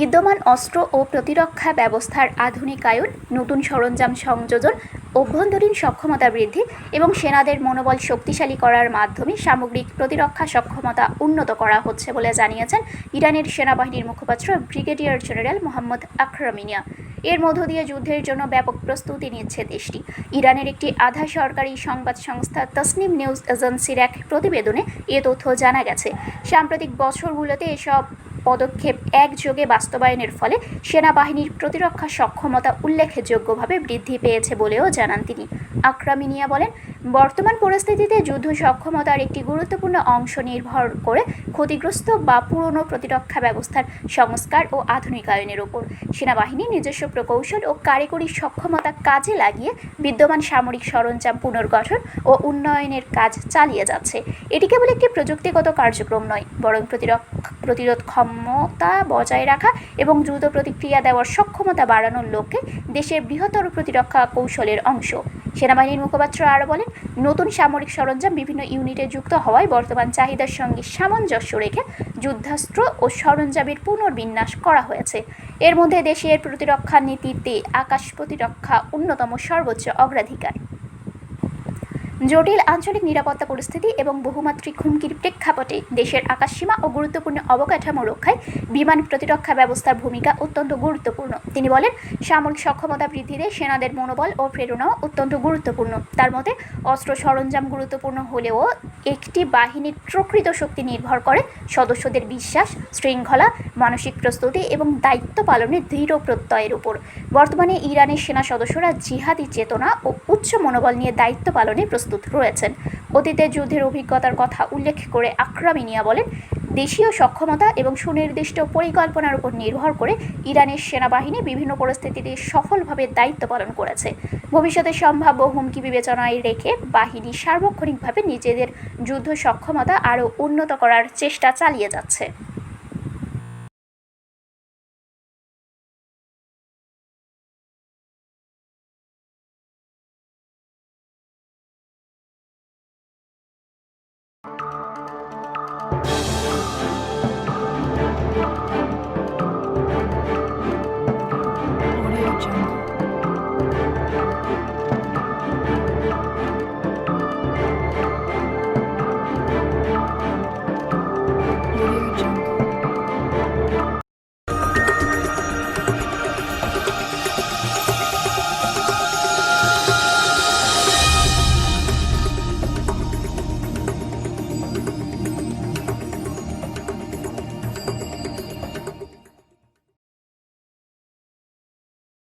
বিদ্যমান অস্ত্র ও প্রতিরক্ষা ব্যবস্থার আধুনিকায়ন, নতুন সরঞ্জাম সংযোজন, অভ্যন্তরীণ সক্ষমতা বৃদ্ধি এবং সেনাদের মনোবল শক্তিশালী করার মাধ্যমে সামগ্রিক প্রতিরক্ষা সক্ষমতা উন্নত করা হচ্ছে বলে জানিয়েছেন ইরানের সেনাবাহিনীর মুখপাত্র ব্রিগেডিয়ার জেনারেল মোহাম্মদ আকরাম মিনিয়া। এর মধ্য দিয়ে যুদ্ধের জন্য ব্যাপক প্রস্তুতি নিচ্ছে দেশটি। ইরানের একটি আধা সরকারি সংবাদ সংস্থা তসনিম নিউজ এজেন্সির এক প্রতিবেদনে এ তথ্য জানা গেছে। সাম্প্রতিক বছরগুলোতে এসব পদক্ষেপ একযোগে বাস্তবায়নের ফলে সেনাবাহিনীর প্রতিরক্ষা সক্ষমতা উল্লেখযোগ্যভাবে বৃদ্ধি পেয়েছে বলেও জানান তিনি। আকরাম মিনিয়া বলেন, বর্তমান পরিস্থিতিতে যুদ্ধ সক্ষমতার একটি গুরুত্বপূর্ণ অংশ নির্ভর করে ক্ষতিগ্রস্ত বা পুরনো প্রতিরক্ষা ব্যবস্থার সংস্কার ও আধুনিকায়নের উপর। সেনাবাহিনী নিজস্ব প্রকৌশল ও কারিগরি সক্ষমতা কাজে লাগিয়ে বিদ্যমান সামরিক সরঞ্জাম পুনর্গঠন ও উন্নয়নের কাজ চালিয়ে যাচ্ছে। এটি কেবল একটি প্রযুক্তিগত কার্যক্রম নয়, বরং প্রতিরোধ ক্ষমতা বজায় রাখা এবং দ্রুত প্রতিক্রিয়া দেওয়ার সক্ষমতা বাড়ানোর লক্ষ্যে দেশের বৃহত্তর প্রতিরক্ষা কৌশলের অংশ। সেনাবাহিনীর মুখপাত্র আরও বলেন, নতুন সামরিক সরঞ্জাম বিভিন্ন ইউনিটে যুক্ত হওয়ায় বর্তমান চাহিদার সঙ্গে সামঞ্জস্য রেখে যুদ্ধাস্ত্র ও সরঞ্জামের পুনর্বিন্যাস করা হয়েছে। এর মধ্যে দেশের প্রতিরক্ষা নীতিতে আকাশ প্রতিরক্ষা অন্যতম সর্বোচ্চ অগ্রাধিকার। জটিল আঞ্চলিক নিরাপত্তা পরিস্থিতি এবং বহুমাত্রিক হুমকির প্রেক্ষাপটে দেশের আকাশসীমা ও গুরুত্বপূর্ণ অবকাঠামো রক্ষায় বিমান প্রতিরক্ষা ব্যবস্থার ভূমিকা অত্যন্ত গুরুত্বপূর্ণ। তিনি বলেন, সামরিক সক্ষমতা বৃদ্ধিতে সেনাদের মনোবল ও প্রেরণাও অত্যন্ত গুরুত্বপূর্ণ। তার মতে, অস্ত্র সরঞ্জাম গুরুত্বপূর্ণ হলেও একটি বাহিনীর প্রকৃত শক্তি নির্ভর করে সদস্যদের বিশ্বাস, শৃঙ্খলা, মানসিক প্রস্তুতি এবং দায়িত্ব পালনের দৃঢ় প্রত্যয়ের উপর। বর্তমানে ইরানের সেনা সদস্যরা জিহাদি চেতনা ও উচ্চ মনোবল নিয়ে দায়িত্ব পালনে প্রস্তুত রয়েছেন। অতীতে যুদ্ধের অভিজ্ঞতার কথা উল্লেখ করে আকরাম মিনিয়া বলেন, দেশীয় সক্ষমতা এবং সুনির্দিষ্ট পরিকল্পনার উপর নির্ভর করে ইরানের সেনাবাহিনী বিভিন্ন পরিস্থিতিতে সফলভাবে দায়িত্ব পালন করেছে। ভবিষ্যতে সম্ভাব্য হুমকি বিবেচনায় রেখে বাহিনী সার্বক্ষণিকভাবে নিজেদের যুদ্ধ সক্ষমতা আরও উন্নত করার চেষ্টা চালিয়ে যাচ্ছে।